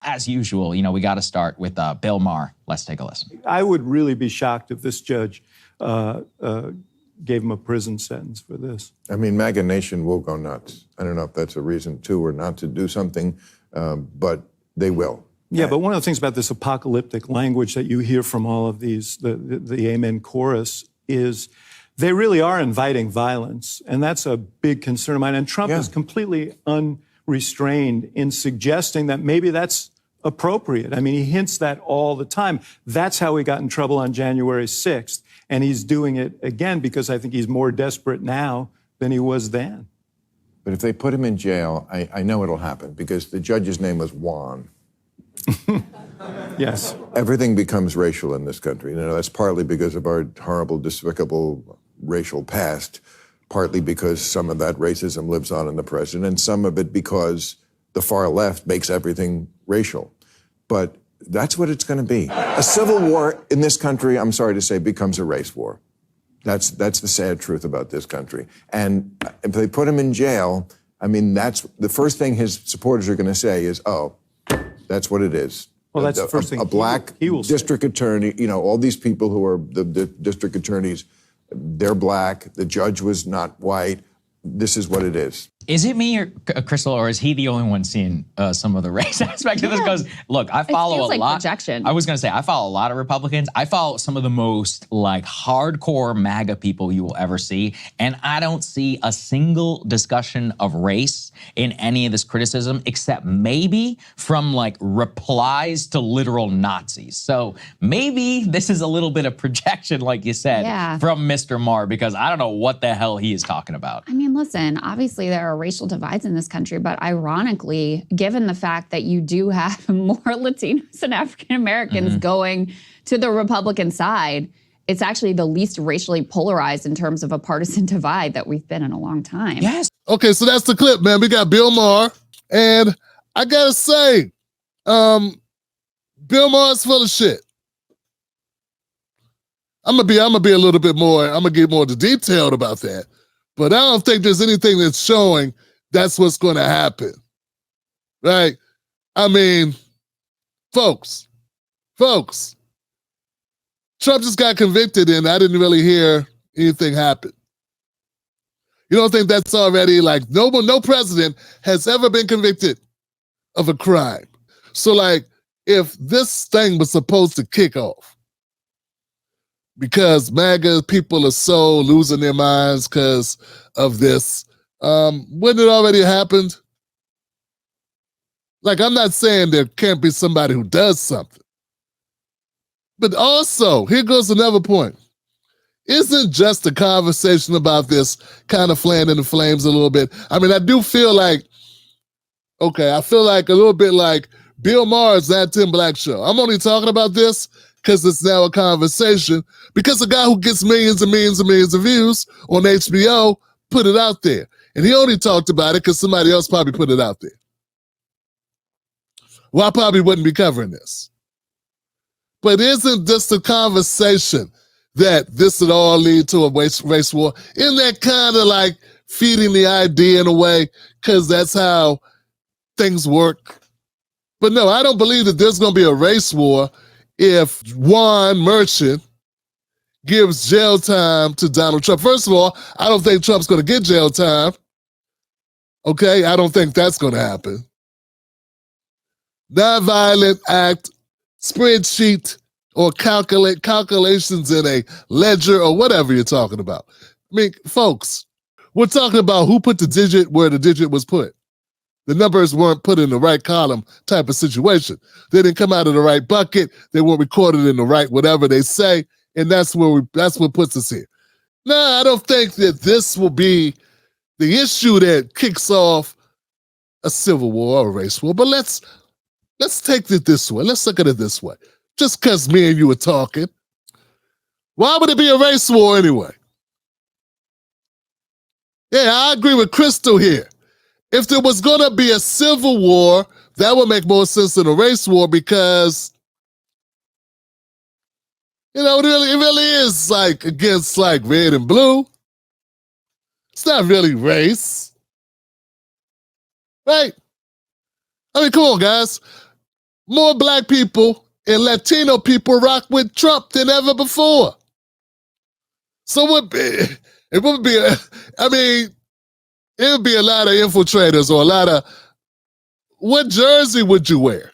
As usual, we got to start with Bill Maher. Let's take a listen. I would really be shocked if this judge gave him a prison sentence for this. I mean, MAGA Nation will go nuts. I don't know if that's a reason to or not to do something, but they will. Yeah, but one of the things about this apocalyptic language that you hear from all of these, the Amen chorus, is they really are inviting violence. And that's a big concern of mine. And Trump is completely unrestrained in suggesting that maybe that's appropriate. I mean, he hints that all the time. That's how he got in trouble on January 6th. And he's doing it again because I think he's more desperate now than he was then. But if they put him in jail, I know it'll happen because the judge's name was Juan. Yes. Everything becomes racial in this country. That's partly because of our horrible, despicable racial past, partly because some of that racism lives on in the president, and some of it because the far left makes everything racial. But that's what it's going to be. A civil war in this country, I'm sorry to say, becomes a race war. That's the sad truth about this country. And if they put him in jail, I mean, that's the first thing his supporters are going to say is, oh, that's what it is. Well, that's the first thing a black he will district say. Attorney, all these people who are the district attorneys, they're black. The judge was not white. This is what it is. Is it me or Crystal, or is he the only one seeing some of the race aspect of this? Because look, I follow it feels a like lot. Projection. I was going to say I follow a lot of Republicans. I follow some of the most hardcore MAGA people you will ever see, and I don't see a single discussion of race in any of this criticism, except maybe from replies to literal Nazis. So maybe this is a little bit of projection, like you said, from Mr. Maher, because I don't know what the hell he is talking about. I mean, listen, obviously there are racial divides in this country, but ironically, given the fact that you do have more Latinos and African Americans going to the Republican side, it's actually the least racially polarized in terms of a partisan divide that we've been in a long time. Yes. Okay, so that's the clip, man. We got Bill Maher, and I gotta say, Bill Maher's full of shit. I'm gonna be a little bit more. I'm gonna get more detailed about that. But I don't think there's anything that's showing that's what's going to happen, right? I mean, folks, Trump just got convicted and I didn't really hear anything happen. You don't think that's already no president has ever been convicted of a crime. So if this thing was supposed to kick off, because MAGA people are so losing their minds because of this, wouldn't it already happened? I'm not saying there can't be somebody who does something. But also, here goes another point. Isn't just a conversation about this kind of fanning the flames a little bit? I mean, I do feel I feel a little bit like Bill Maher's That Tim Black Show. I'm only talking about this because it's now a conversation, because a guy who gets millions and millions and millions of views on HBO put it out there. And he only talked about it because somebody else probably put it out there. Well, I probably wouldn't be covering this. But isn't this the conversation that this would all lead to a race war? Isn't that kind of feeding the idea in a way, because that's how things work? But no, I don't believe that there's going to be a race war if Juan Merchant gives jail time to Donald Trump. First of all, I don't think Trump's going to get jail time. Okay, I don't think that's going to happen. Nonviolent act, spreadsheet, or calculations in a ledger or whatever you're talking about. I mean, folks, we're talking about who put the digit where the digit was put. The numbers weren't put in the right column type of situation. They didn't come out of the right bucket. They weren't recorded in the right whatever they say, and that's what puts us here. No, I don't think that this will be the issue that kicks off a civil war or a race war. But let's take it this way. Let's look at it this way. Just because me and you were talking, why would it be a race war anyway? Yeah, I agree with Crystal here. If there was going to be a civil war, that would make more sense than a race war, because, it really is against red and blue. It's not really race. Right? I mean, come on, guys. more black people and Latino people rock with Trump than ever before. So it would be a lot of infiltrators or a lot of, what jersey would you wear?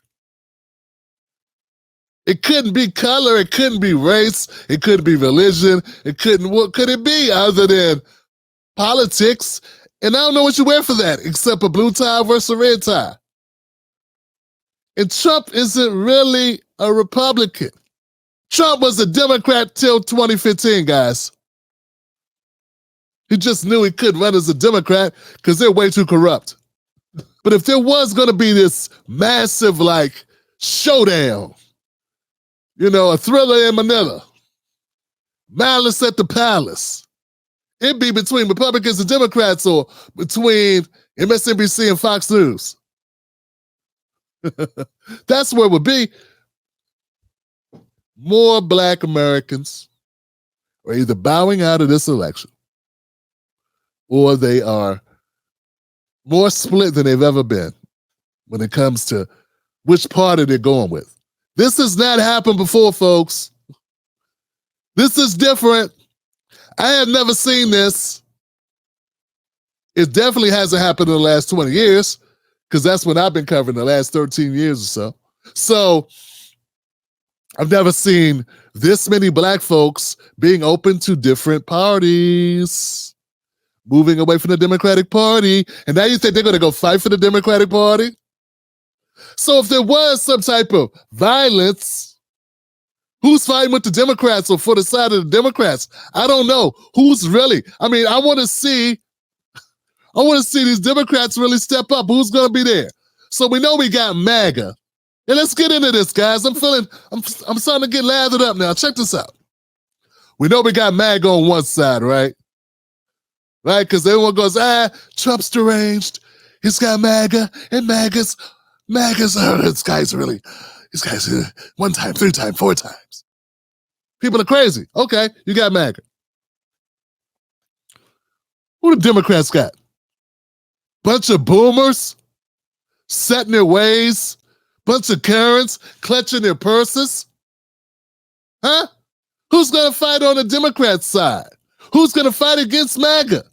It couldn't be color, it couldn't be race, it couldn't be religion, what could it be other than politics? And I don't know what you wear for that, except a blue tie versus a red tie. And Trump isn't really a Republican. Trump was a Democrat till 2015, guys. He just knew he couldn't run as a Democrat because they're way too corrupt. But if there was going to be this massive, showdown, a Thriller in Manila, Malice at the Palace, it'd be between Republicans and Democrats or between MSNBC and Fox News. That's where it would be. More black Americans are either bowing out of this election or they are more split than they've ever been when it comes to which party they're going with. This has not happened before, folks. This is different. I have never seen this. It definitely hasn't happened in the last 20 years, because that's when I've been covering the last 13 years or so. So I've never seen this many black folks being open to different parties, moving away from the Democratic Party. And now you think they're going to go fight for the Democratic Party? So if there was some type of violence, who's fighting with the Democrats or for the side of the Democrats? I don't know. Who's really? I want to see these Democrats really step up. Who's going to be there? So we know we got MAGA. And let's get into this, guys. I'm starting to get lathered up now. Check this out. We know we got MAGA on one side, right? Right? Because everyone goes, Trump's deranged. He's got MAGA, and MAGA's, this guy's one time, 3 times, 4 times. People are crazy. Okay, you got MAGA. Who the Democrats got? Bunch of boomers, set in their ways, bunch of Karens, clutching their purses. Huh? Who's going to fight on the Democrat side? Who's going to fight against MAGA?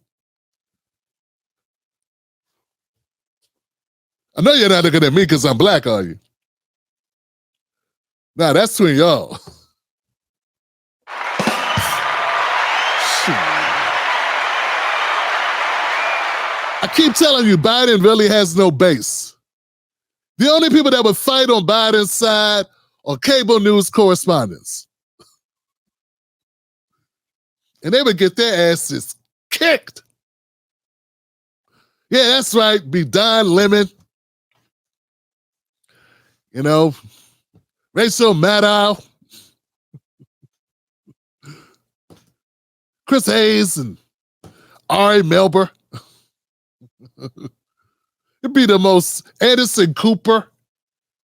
I know you're not looking at me because I'm black, are you? Nah, that's between y'all. I keep telling you, Biden really has no base. The only people that would fight on Biden's side are cable news correspondents. And they would get their asses kicked. Yeah, that's right. Be Don Lemon. Rachel Maddow. Chris Hayes and Ari Melber. It'd be the most Anderson Cooper.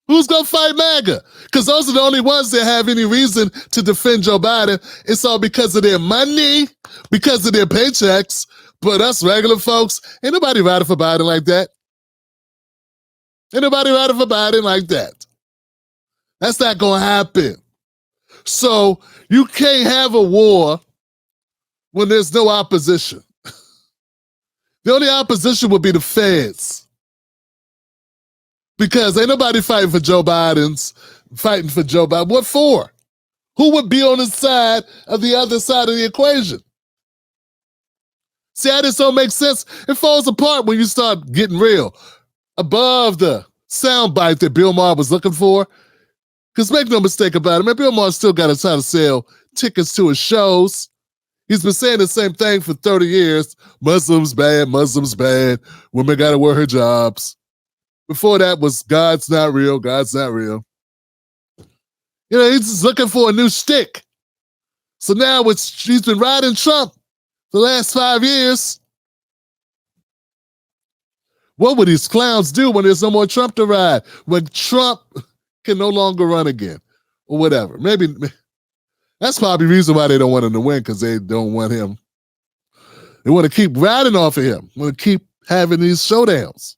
Who's going to fight MAGA? Because those are the only ones that have any reason to defend Joe Biden. It's all because of their money, because of their paychecks. But us regular folks, ain't nobody riding for Biden like that. Ain't nobody riding for Biden like that. That's not going to happen. So you can't have a war when there's no opposition. The only opposition would be the feds. Because ain't nobody fighting for Joe Biden. What for? Who would be on the side of the other side of the equation? See how this don't make sense? It falls apart when you start getting real. Above the soundbite that Bill Maher was looking for. Because make no mistake about it, man, Bill Maher still got to try to sell tickets to his shows. He's been saying the same thing for 30 years. Muslims bad, women got to wear her jobs. Before that was God's not real. He's just looking for a new shtick. So now he's been riding Trump the last 5 years. What would these clowns do when there's no more Trump to ride? When Trump can no longer run again or whatever. Maybe that's probably the reason why they don't want him to win, because they don't want him. They want to keep riding off of him. Want to keep having these showdowns.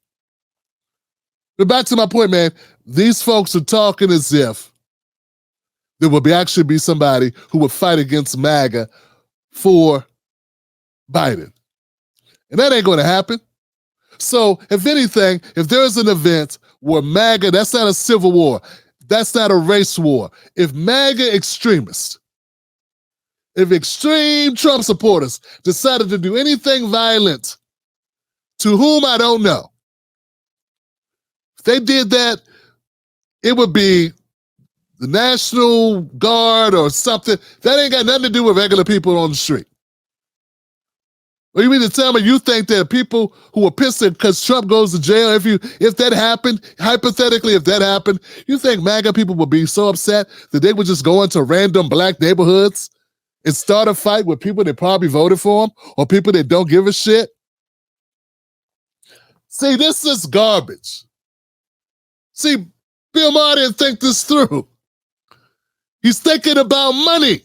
But back to my point, man. these folks are talking as if there will actually be somebody who would fight against MAGA for Biden. And that ain't going to happen. So, if anything, if there's an event where MAGA, that's not a civil war, that's not a race war. If MAGA extremists, if extreme Trump supporters decided to do anything violent, to whom I don't know, if they did that, it would be the National Guard or something. That ain't got nothing to do with regular people on the street. Or you mean to tell me you think that people who are pissed because Trump goes to jail, if that happened, hypothetically, if that happened, you think MAGA people would be so upset that they would just go into random black neighborhoods and start a fight with people that probably voted for them or people that don't give a shit? See, this is garbage. See, Bill Maher didn't think this through. He's thinking about money.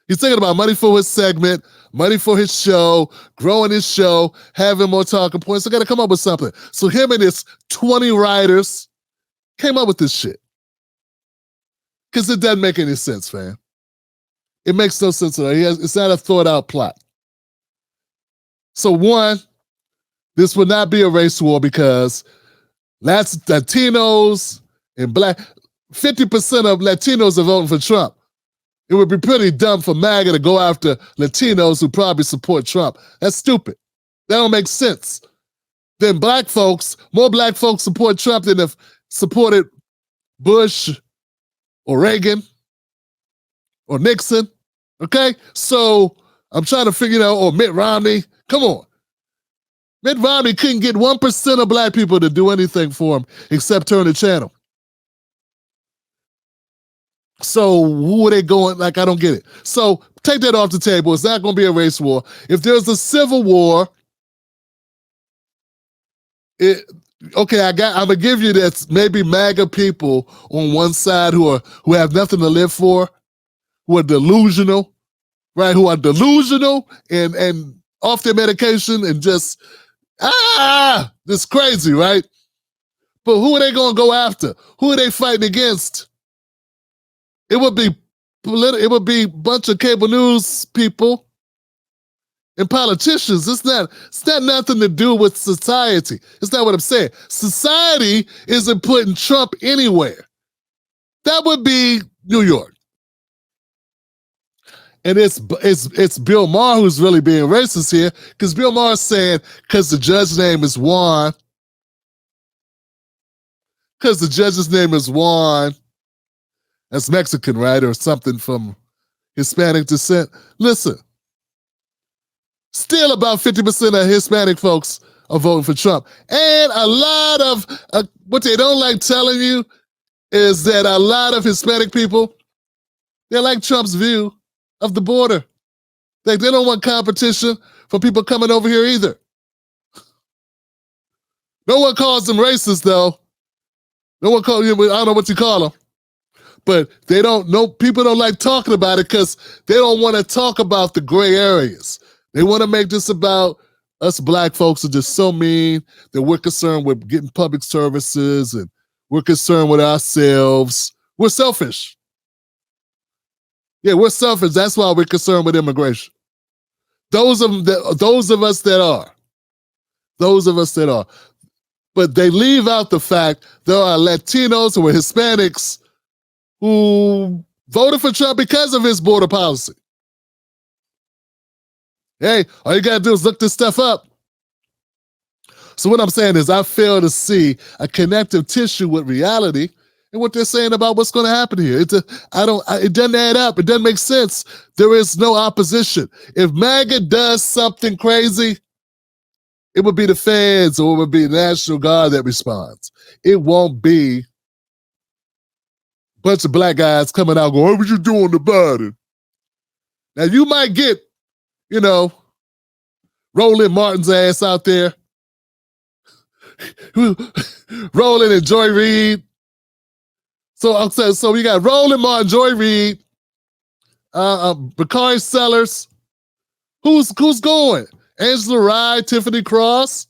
He's thinking about money for his segment, money for his show, growing his show, having more talking points. I got to come up with something. So him and his 20 writers came up with this shit. Because it doesn't make any sense, fam. It makes no sense at all. It's not a thought-out plot. So one, this would not be a race war because Latinos and black, 50% of Latinos are voting for Trump. It would be pretty dumb for MAGA to go after Latinos who probably support Trump. That's stupid. That don't make sense. Then black folks, more black folks support Trump than have supported Bush or Reagan or Nixon. Okay? So I'm trying to figure out, or Mitt Romney. Come on. Mitt Romney couldn't get 1% of black people to do anything for him except turn the channel. So who are they going? Like, I don't get it. So take that off the table. It's not going to be a race war. If there's a civil war, I'm going to give you that maybe MAGA people on one side who have nothing to live for, who are delusional, right? Who are delusional and off their medication and just, this crazy, right? But who are they going to go after? Who are they fighting against? It would be a bunch of cable news people and politicians. It's not nothing to do with society. It's not what I'm saying. Society isn't putting Trump anywhere. That would be New York. And it's Bill Maher who's really being racist here, because Bill Maher's saying because the judge's name is Juan. Because the judge's name is Juan. That's Mexican, right? Or something from Hispanic descent. Listen, still about 50% of Hispanic folks are voting for Trump. And a lot of, what they don't like telling you is that a lot of Hispanic people, they like Trump's view of the border. They don't want competition for people coming over here either. No one calls them racist, though. No one calls, I don't know what you call them. But people don't like talking about it because they don't want to talk about the gray areas. They want to make this about us black folks are just so mean that we're concerned with getting public services and we're concerned with ourselves. We're selfish. Yeah, we're selfish. That's why we're concerned with immigration. Those of us that are. But they leave out the fact there are Latinos who are Hispanics who voted for Trump because of his border policy. Hey, all you gotta do is look this stuff up. So what I'm saying is I fail to see a connective tissue with reality and what they're saying about what's going to happen here. It doesn't add up. It doesn't make sense. There is no opposition. If MAGA does something crazy, it would be the feds or it would be the National Guard that responds. It won't be bunch of black guys coming out going, what you doing about it? Now you might get, Roland Martin's ass out there. Roland and Joy Reid. So we got Roland Martin, Joy Reid, Bakari Sellers. Who's going? Angela Rye, Tiffany Cross,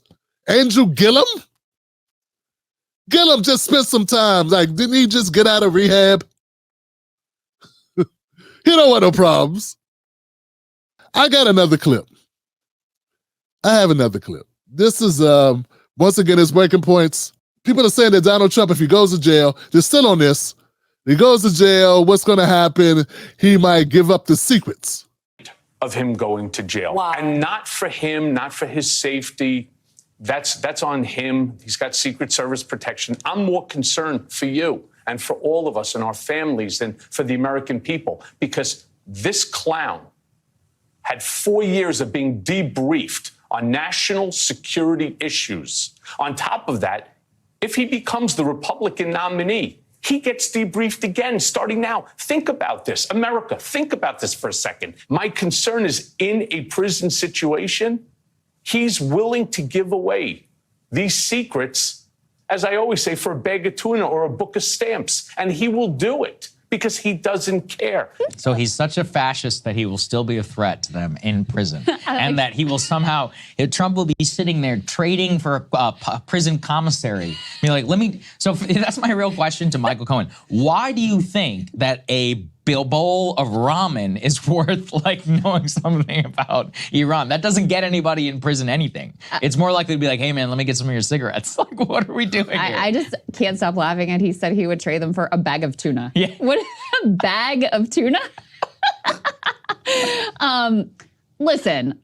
Andrew Gillum. Gillum just spent some time. Like, didn't he just get out of rehab? He don't want no problems. I got another clip. I have another clip. This is, once again, his breaking points. People are saying that Donald Trump, if he goes to jail, they're still on this. He goes to jail, what's going to happen? He might give up the secrets of him going to jail. Wow. And not for him, not for his safety. That's on him. He's got Secret Service protection. I'm more concerned for you and for all of us and our families than for the American people, because this clown had 4 years of being debriefed on national security issues. On top of that, if he becomes the Republican nominee, he gets debriefed again starting now. Think about this. America, think about this for a second. My concern is in a prison situation, he's willing to give away these secrets, as I always say, for a bag of tuna or a book of stamps. And he will do it because he doesn't care. So he's such a fascist that he will still be a threat to them in prison. And that he will somehow, Trump will be sitting there trading for a prison commissary. Be like, so that's my real question to Michael Cohen. Why do you think that a bowl of ramen is worth like knowing something about Iran? That doesn't get anybody in prison anything. It's more likely to be like, hey man, let me get some of your cigarettes. Like, what are we doing here? I just can't stop laughing. And he said he would trade them for a bag of tuna. Yeah. What, a bag of tuna? Listen,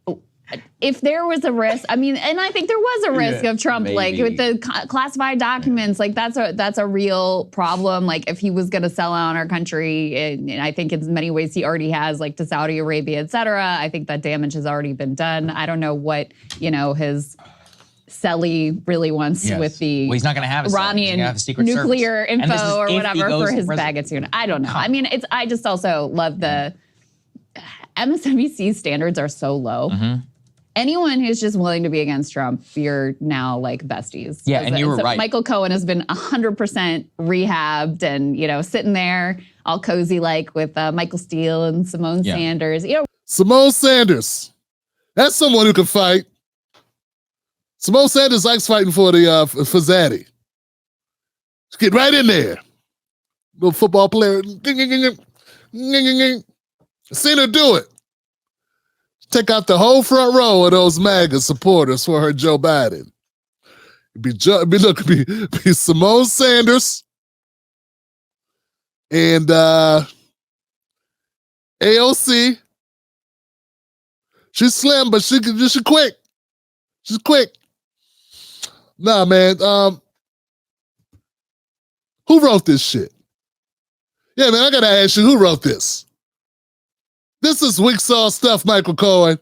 if there was a risk, I mean, and I think there was a risk of Trump, like with the classified documents, like that's a real problem. Like if he was going to sell out our country, and I think in many ways he already has, like to Saudi Arabia, et cetera. I think that damage has already been done. I don't know what, his Selly really wants with the he's not going to have Iranian nuclear info or whatever for his bag of tuna. I don't know. I mean, I just also love the MSNBC standards are so low. Mm-hmm. Anyone who's just willing to be against Trump, you're now like besties. Yeah, and you were right. Michael Cohen has been 100% rehabbed and, sitting there all cozy like with Michael Steele and Simone Sanders. Simone Sanders. That's someone who can fight. Simone Sanders likes fighting for for Zaddy. Just get right in there. Little football player. Seen her do it. Take out the whole front row of those MAGA supporters for her Joe Biden. It'd be Simone Sanders and AOC. She's slim, but she's quick. She's quick. Nah, man. Who wrote this shit? Yeah, man, I gotta ask you, who wrote this? This is weak sauce stuff, Michael Cohen.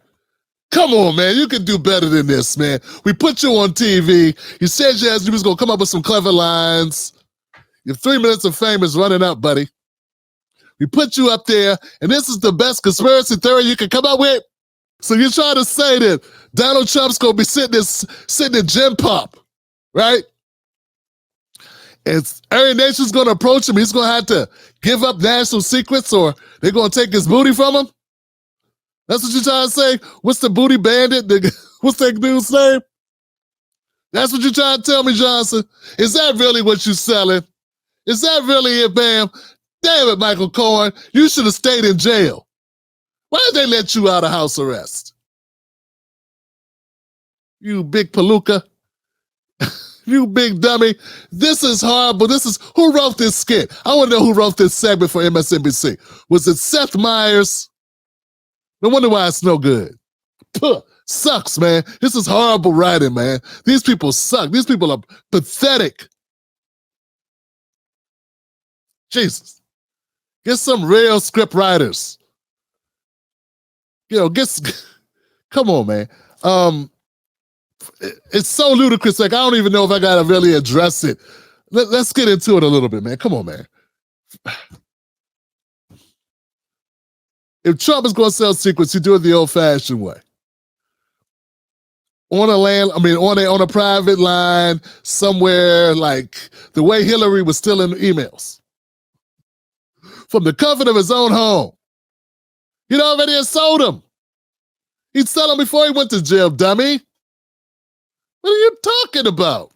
Come on, man. You can do better than this, man. We put you on TV. You said you was going to come up with some clever lines. Your 3 minutes of fame is running up, buddy. We put you up there, and this is the best conspiracy theory you can come up with. So you're trying to say that Donald Trump's going to be sitting in Gym Pop, right? And every nation's going to approach him. He's going to have to give up national secrets, or they're going to take his booty from him. That's what you're trying to say? What's the booty bandit? What's that dude's name? That's what you're trying to tell me, Johnson? Is that really what you're selling? Is that really it, Bam? Damn it, Michael Cohen. You should have stayed in jail. Why did they let you out of house arrest? You big palooka. You big dummy. This is horrible. Who wrote this skit? I want to know who wrote this segment for MSNBC. Was it Seth Meyers? No wonder why it's no good. Puh, sucks, man. This is horrible writing, man. These people suck. These people are pathetic. Jesus. Get some real script writers. Come on, man. It's so ludicrous. Like, I don't even know if I got to really address it. Let's get into it a little bit, man. Come on, man. If Trump is going to sell secrets, you do it the old-fashioned way. On a private line somewhere, like the way Hillary was stealing emails. From the comfort of his own home. He'd already had sold them. He'd sell them before he went to jail, dummy. What are you talking about?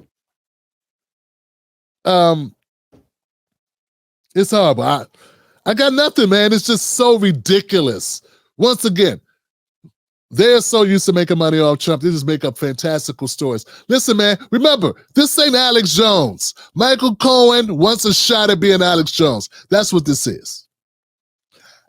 It's horrible. I got nothing, man. It's just so ridiculous. Once again, they're so used to making money off Trump, they just make up fantastical stories. Listen, man, remember, this ain't Alex Jones. Michael Cohen wants a shot at being Alex Jones. That's what this is.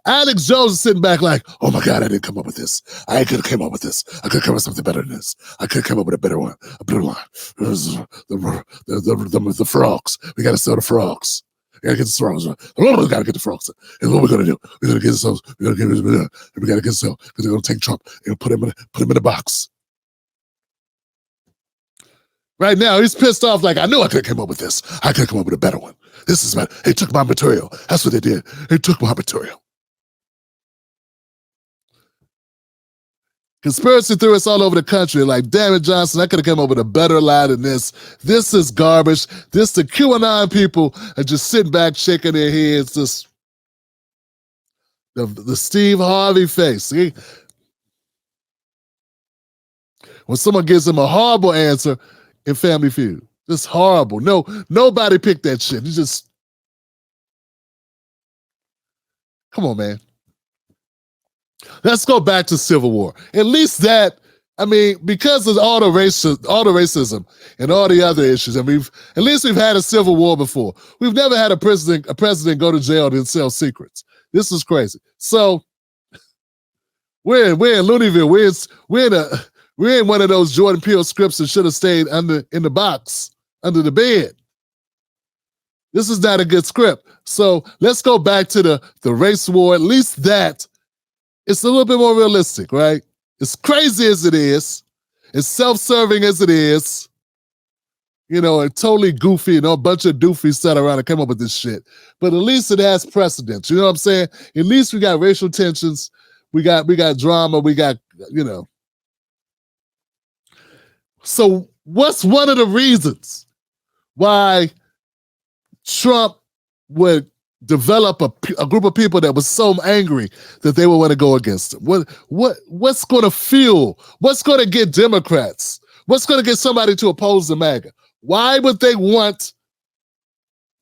Alex Jones is sitting back like, oh my God, I didn't come up with this. I could have came up with this. I could have come up with something better than this. I could have come up with a better one, a better one. The frogs. We got to sell the frogs. We got to get the frogs. We got to get the frogs. And what we're going to do, we're going to get those. We got to get some because they're going to take Trump and put him in a box. Right now, he's pissed off like, I knew I could have come up with this. I could have come up with a better one. This is better. They took my material. That's what they did. They took my material. Conspiracy theorists all over the country like, damn it, Johnson, I could have come up with a better lie than this. This is garbage. The QAnon people are just sitting back, shaking their heads, just the Steve Harvey face. See? When someone gives them a horrible answer in Family Feud, just horrible. No, nobody picked that shit. You just, come on, man. Let's go back to Civil War. At least that, I mean, because of all the racism and all the other issues, and at least we've had a Civil War before. We've never had a president go to jail and sell secrets. This is crazy. So we're in Looneyville. We're in one of those Jordan Peele scripts that should have stayed in the box under the bed. This is not a good script. So let's go back to the race war. At least that. It's a little bit more realistic, right? As crazy as it is, as self-serving as it is, you know, and totally goofy, and a bunch of doofies sat around and came up with this shit. But at least it has precedence. You know what I'm saying? At least we got racial tensions, we got drama, we got, you know. So what's one of the reasons why Trump would develop a group of people that was so angry that they would want to go against him? What's going to fuel? What's going to get Democrats? What's going to get somebody to oppose the MAGA? Why would they want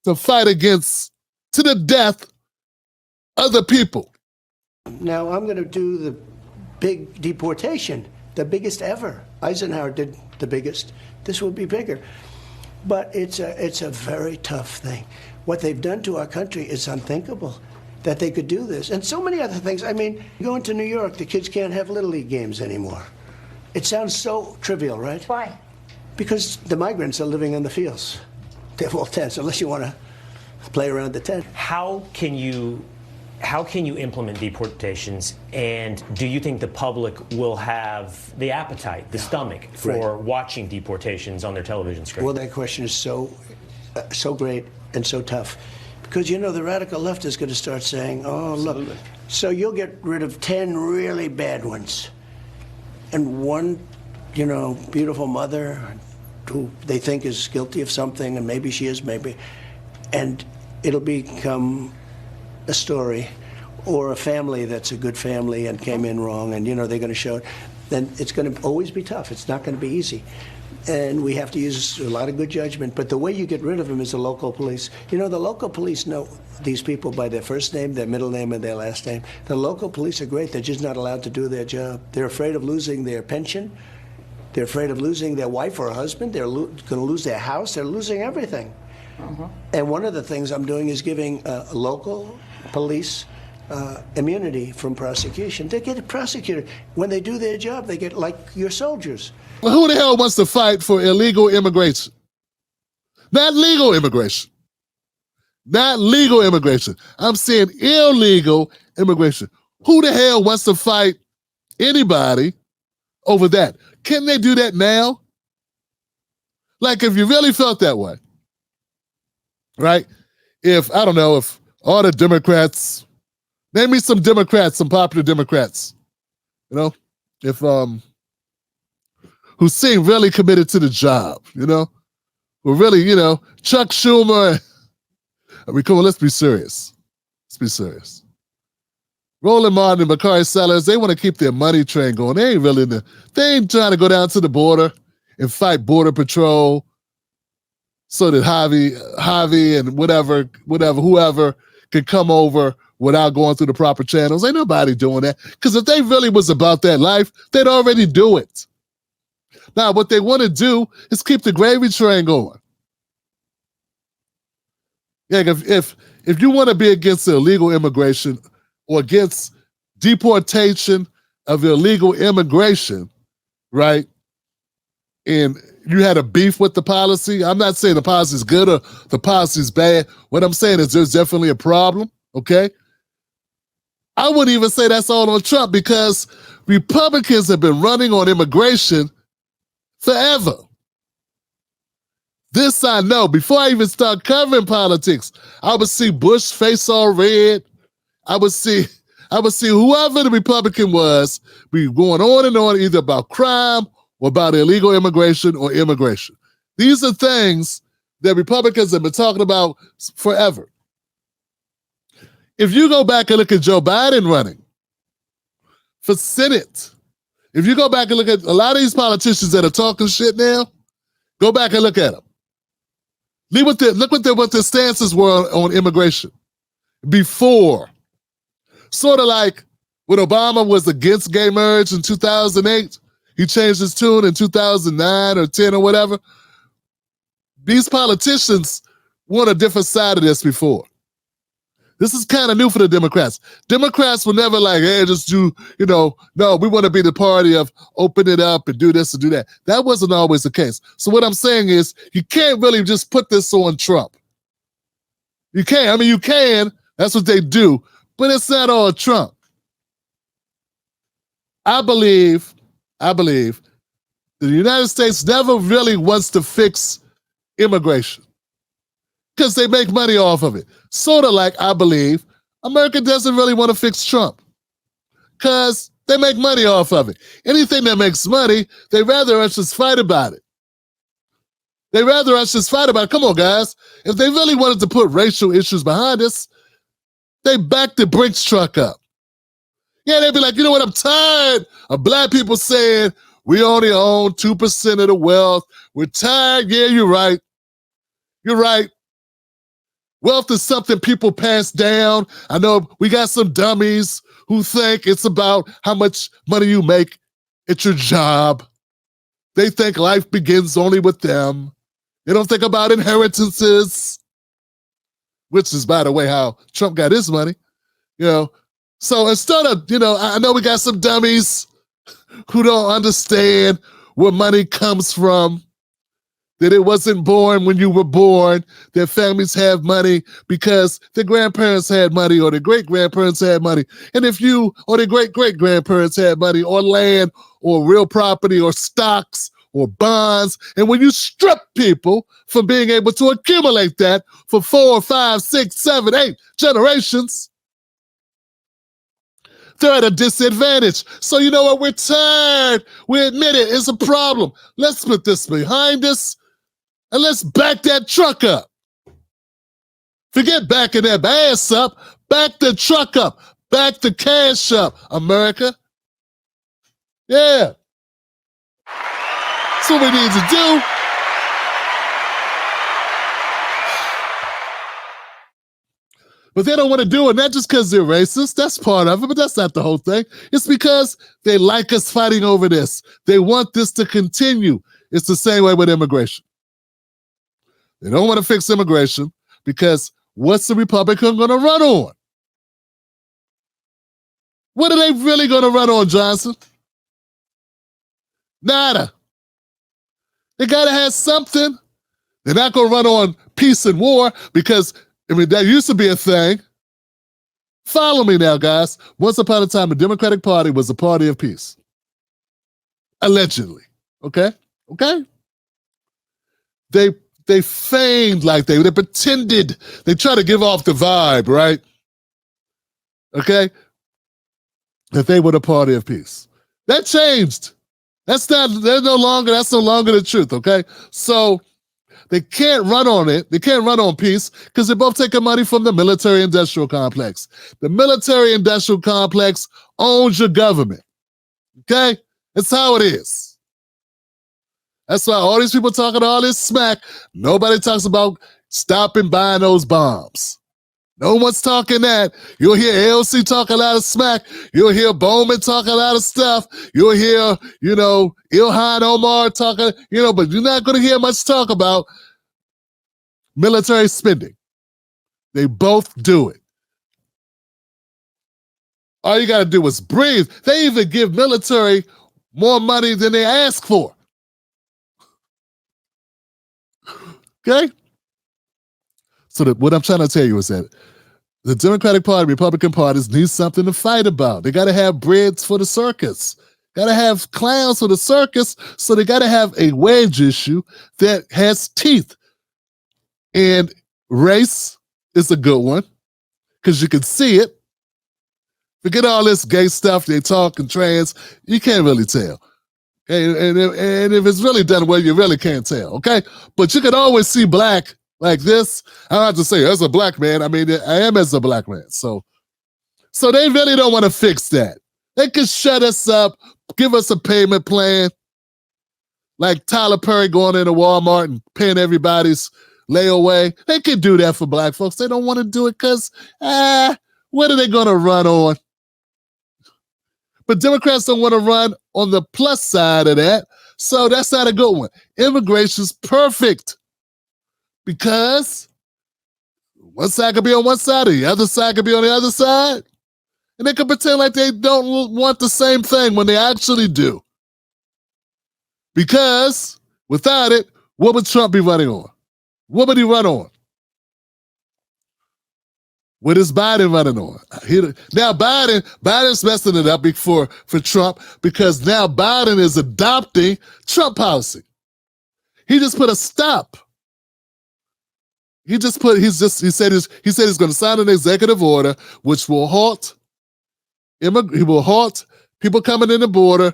to fight against, to the death, other people? Now I'm going to do the big deportation, the biggest ever. Eisenhower did the biggest. This will be bigger. But it's a very tough thing. What they've done to our country is unthinkable, that they could do this. And so many other things. I mean, going to New York, the kids can't have Little League games anymore. It sounds so trivial, right? Why? Because the migrants are living in the fields. They have all tents, unless you want to play around the tent. How can you implement deportations, and do you think the public will have the appetite, the stomach for watching deportations on their television screen? Well, that question is so great and so tough, because, you know, the radical left is going to start saying, oh, look, so you'll get rid of 10 really bad ones, and one, you know, beautiful mother who they think is guilty of something, and maybe she is, maybe, and it'll become a story, or a family that's a good family and came in wrong, and, you know, they're going to show it. Then it's going to always be tough. It's not going to be easy. And we have to use a lot of good judgment. But the way you get rid of them is the local police. You know, the local police know these people by their first name, their middle name, and their last name. The local police are great. They're just not allowed to do their job. They're afraid of losing their pension. They're afraid of losing their wife or husband. They're going to lose their house. They're losing everything. And one of the things I'm doing is giving local police immunity from prosecution. They get prosecuted. When they do their job, they get like your soldiers. Well, who the hell wants to fight for illegal immigration? Not legal immigration. Not legal immigration. I'm saying illegal immigration. Who the hell wants to fight anybody over that? Can they do that now? Like, if you really felt that way, right? If, I don't know, if all the Democrats, name me some Democrats, some popular Democrats, you know, if, who seem really committed to the job, you know, who really, you know, Chuck Schumer. I mean, come on, let's be serious. Let's be serious. Roland Martin and Bakari Sellers, they want to keep their money train going. They ain't really they ain't trying to go down to the border and fight Border Patrol so that Javi and whoever could come over without going through the proper channels. Ain't nobody doing that. Because if they really was about that life, they'd already do it. Now, what they want to do is keep the gravy train going. Yeah, if you want to be against illegal immigration or against deportation of illegal immigration, right? And you had a beef with the policy. I'm not saying the policy is good or the policy is bad. What I'm saying is there's definitely a problem, okay? I wouldn't even say that's all on Trump because Republicans have been running on immigration forever. This I know. Before I even start covering politics, I would see Bush face all red. I would see whoever the Republican was be going on and on either about crime or about illegal immigration or immigration. These are things that Republicans have been talking about forever. If you go back and look at Joe Biden running for Senate, if you go back and look at a lot of these politicians that are talking shit now, go back and look at them. Look what their stances were on immigration before. Sort of like when Obama was against gay marriage in 2008, he changed his tune in 2009 or 10 or whatever. These politicians want a different side of this before. This is kind of new for the Democrats. Democrats were never like, hey, just do, no, we want to be the party of open it up and do this and do that. That wasn't always the case. So what I'm saying is you can't really just put this on Trump. You can't. I mean, you can. That's what they do. But it's not all Trump. I believe the United States never really wants to fix immigration because they make money off of it. Sort of like I believe America doesn't really want to fix Trump because they make money off of it. Anything that makes money, they rather us just fight about it. Come on, guys. If they really wanted to put racial issues behind us, they back the Brinks truck up. Yeah, they'd be like, you know what, I'm tired of black people saying we only own 2% of the wealth. We're tired. Yeah, you're right. Wealth is something people pass down. I know we got some dummies who think it's about how much money you make at your job. They think life begins only with them. They don't think about inheritances, which is, by the way, how Trump got his money. So instead of, I know we got some dummies who don't understand where money comes from, that it wasn't born when you were born, that families have money because their grandparents had money or their great-grandparents had money. And if you or their great-great-grandparents had money or land or real property or stocks or bonds, and when you strip people from being able to accumulate that for 4, 5, 6, 7, 8 generations, they're at a disadvantage. So you know what? We're tired. We admit it. It's a problem. Let's put this behind us and let's back that truck up. Forget backing that ass up. Back the truck up. Back the cash up, America. Yeah. That's what we need to do. But they don't want to do it, not just because they're racist. That's part of it, but that's not the whole thing. It's because they like us fighting over this. They want this to continue. It's the same way with immigration. They don't want to fix immigration because what's the Republican going to run on? What are they really going to run on, Johnson? Nada. They got to have something. They're not going to run on peace and war because that used to be a thing. Follow me now, guys. Once upon a time, the Democratic Party was a party of peace. Allegedly. Okay? They feigned like they pretended. They try to give off the vibe, right? Okay? That they were the party of peace. That changed. That's no longer the truth, okay? So they can't run on it. They can't run on peace because they're both taking money from the military-industrial complex. The military-industrial complex owns your government. Okay? That's how it is. That's why all these people talking all this smack. Nobody talks about stopping buying those bombs. No one's talking that. You'll hear AOC talk a lot of smack. You'll hear Bowman talk a lot of stuff. You'll hear, Ilhan Omar talking, but you're not going to hear much talk about military spending. They both do it. All you got to do is breathe. They even give military more money than they ask for. Okay? So what I'm trying to tell you is that the Democratic Party, Republican parties need something to fight about. They got to have breads for the circus. Got to have clowns for the circus. So they got to have a wage issue that has teeth. And race is a good one because you can see it. Forget all this gay stuff they talk and trans. You can't really tell. And if it's really done well, you really can't tell, okay? But you can always see black like this. I don't have to say, as a black man, I mean, I am as a black man. So they really don't want to fix that. They can shut us up, give us a payment plan, like Tyler Perry going into Walmart and paying everybody's layaway. They can do that for black folks. They don't want to do it because, what are they going to run on? But Democrats don't want to run on the plus side of that. So that's not a good one. Immigration's perfect because one side could be on one side, or the other side could be on the other side. And they can pretend like they don't want the same thing when they actually do. Because without it, what would Trump be running on? What would he run on? What is Biden running on? Now Biden's messing it up for Trump because now Biden is adopting Trump policy. He just put a stop. He said he's going to sign an executive order which will halt people coming in the border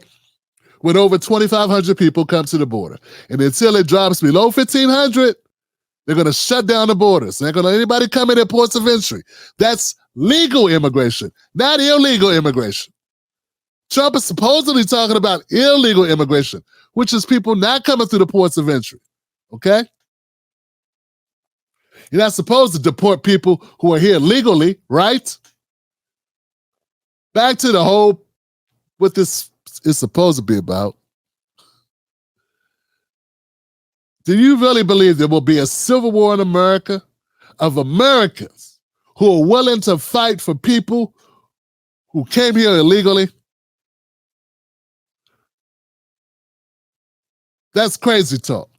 when over 2,500 people come to the border. And until it drops below 1,500, they're going to shut down the borders. They're not going to let anybody come in at ports of entry. That's legal immigration, not illegal immigration. Trump is supposedly talking about illegal immigration, which is people not coming through the ports of entry. Okay? You're not supposed to deport people who are here legally, right? Back to the whole, what this is supposed to be about. Do you really believe there will be a civil war in America of Americans who are willing to fight for people who came here illegally? That's crazy talk.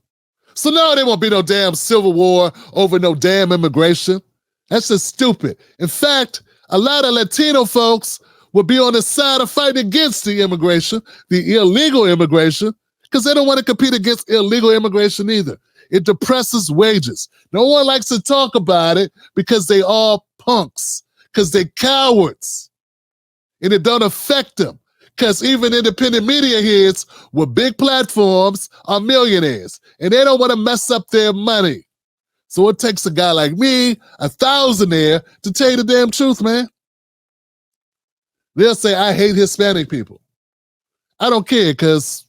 So no, there won't be no damn civil war over no damn immigration. That's just stupid. In fact, a lot of Latino folks will be on the side of fighting against the immigration, the illegal immigration, because they don't want to compete against illegal immigration either. It depresses wages. No one likes to talk about it because they all punks, because they cowards. And it don't affect them. Because even independent media heads with big platforms are millionaires. And they don't want to mess up their money. So it takes a guy like me, a thousandaire, to tell you the damn truth, man. They'll say, I hate Hispanic people. I don't care because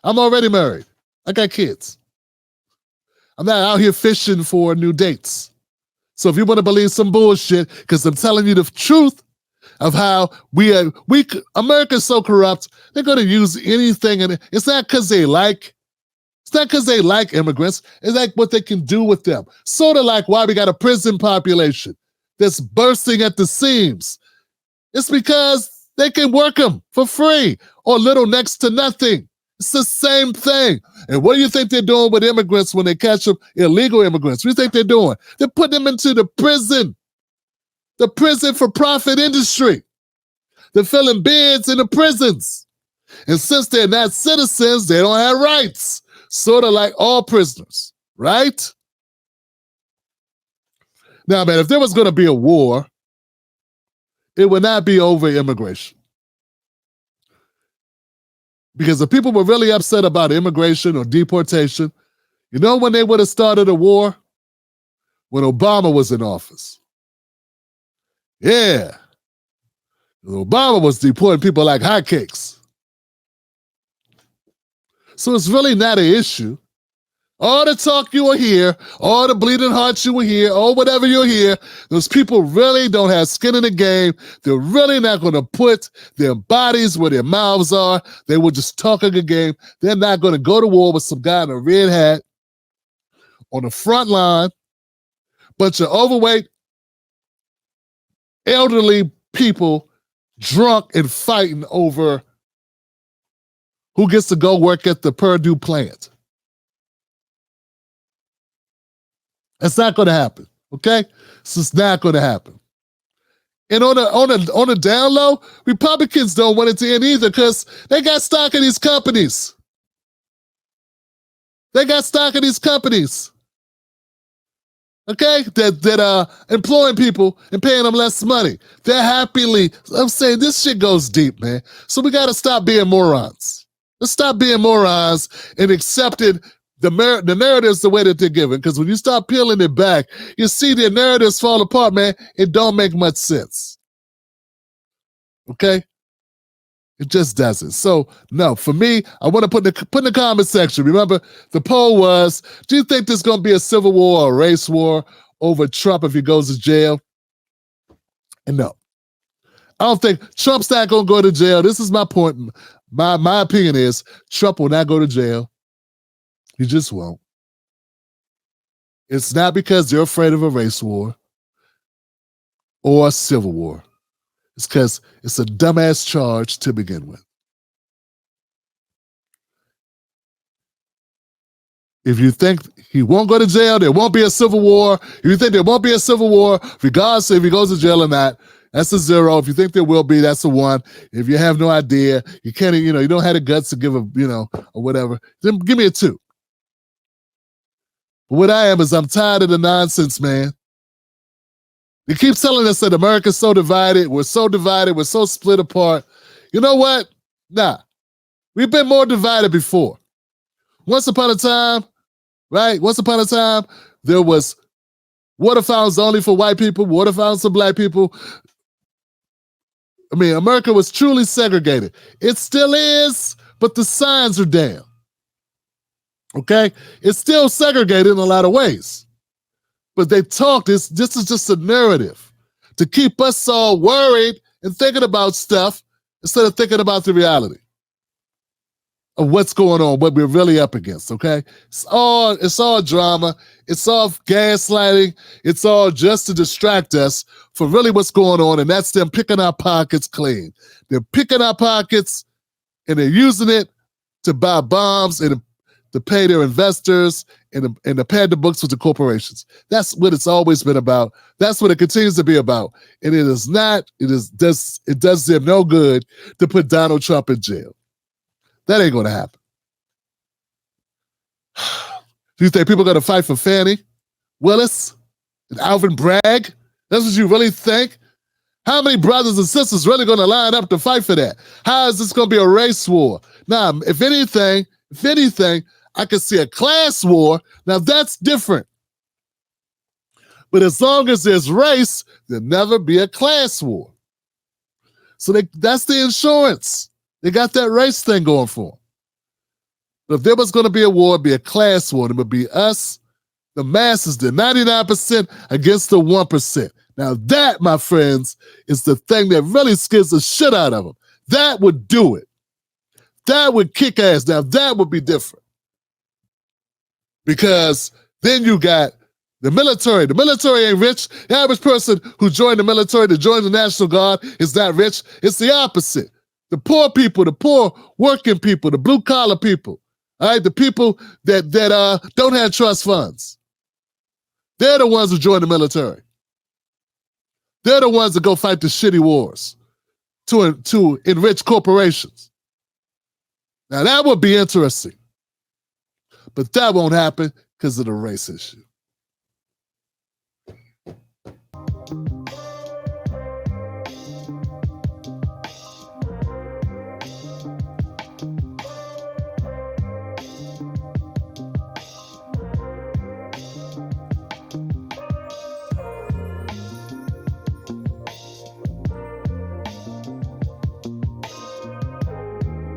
I'm already married. I got kids. I'm not out here fishing for new dates. So if you want to believe some bullshit, because I'm telling you the truth of how America's so corrupt, they're going to use anything. And it's not because they like immigrants. It's like what they can do with them. Sort of like why we got a prison population that's bursting at the seams. It's because they can work them for free or little next to nothing. It's the same thing. And what do you think they're doing with immigrants when they catch them, illegal immigrants? What do you think they're doing? They're putting them into the prison for profit industry. They're filling beds in the prisons. And since they're not citizens, they don't have rights. Sort of like all prisoners, right? Now, man, if there was going to be a war, it would not be over immigration. Because if people were really upset about immigration or deportation, you know when they would have started a war? When Obama was in office. Yeah. Obama was deporting people like hotcakes. So it's really not an issue. All the talk you will hear, all the bleeding hearts you will hear, or whatever you'll hear, those people really don't have skin in the game. They're really not going to put their bodies where their mouths are. They will just talk a good game. They're not going to go to war with some guy in a red hat on the front line, bunch of overweight, elderly people drunk and fighting over who gets to go work at the Purdue plant. It's not going to happen, okay? It's just not going to happen. And on the down low, Republicans don't want it to end either because they got stock in these companies. They got stock in these companies, okay? That employing people and paying them less money. They're happily. I'm saying this shit goes deep, man. So we got to stop being morons. Let's stop being morons and accepting the narratives the way that they're given, because when you start peeling it back, you see the narratives fall apart, man. It don't make much sense. Okay? It just doesn't. So, no, for me, I want to put in the comment section. Remember, the poll was, do you think there's going to be a civil war or a race war over Trump if he goes to jail? And no. I don't think Trump's not going to go to jail. This is my point. My opinion is Trump will not go to jail. You just won't. It's not because they're afraid of a race war or a civil war. It's because it's a dumbass charge to begin with. If you think he won't go to jail, there won't be a civil war. If you think there won't be a civil war, regardless if he goes to jail or not, that's a 0. If you think there will be, that's a 1. If you have no idea, you can't, you don't have the guts to give a, or whatever, then give me a 2. But what I am is I'm tired of the nonsense, man. They keep telling us that America's so divided, we're so split apart. You know what? Nah. We've been more divided before. Once upon a time, right? Once upon a time, there was water fountains only for white people, water fountains for black people. I mean, America was truly segregated. It still is, but the signs are down. Okay? It's still segregated in a lot of ways. But they talk, this is just a narrative to keep us all worried and thinking about stuff instead of thinking about the reality of what's going on, what we're really up against, okay? It's all drama. It's all gaslighting. It's all just to distract us from really what's going on, and that's them picking our pockets clean. They're picking our pockets, and they're using it to buy bombs and to pay their investors and to pad the books with the corporations. That's what it's always been about. That's what it continues to be about. And it does them no good to put Donald Trump in jail. That ain't gonna happen. Do you think people are gonna fight for Fannie Willis and Alvin Bragg? That's what you really think? How many brothers and sisters really gonna line up to fight for that? How is this gonna be a race war? Now, if anything, I could see a class war. Now that's different. But as long as there's race, there'll never be a class war. So that's the insurance. They got that race thing going for them. But if there was going to be a war, it'd be a class war. It would be us, the masses, the 99% against the 1%. Now that, my friends, is the thing that really scares the shit out of them. That would do it. That would kick ass. Now that would be different. Because then you got the military. The military ain't rich. The average person who joined the military, to join the National Guard, is not rich. It's the opposite. The poor people, the poor working people, the blue collar people, all right, the people that don't have trust funds. They're the ones who join the military. They're the ones that go fight the shitty wars to enrich corporations. Now that would be interesting. But that won't happen because of the race issue.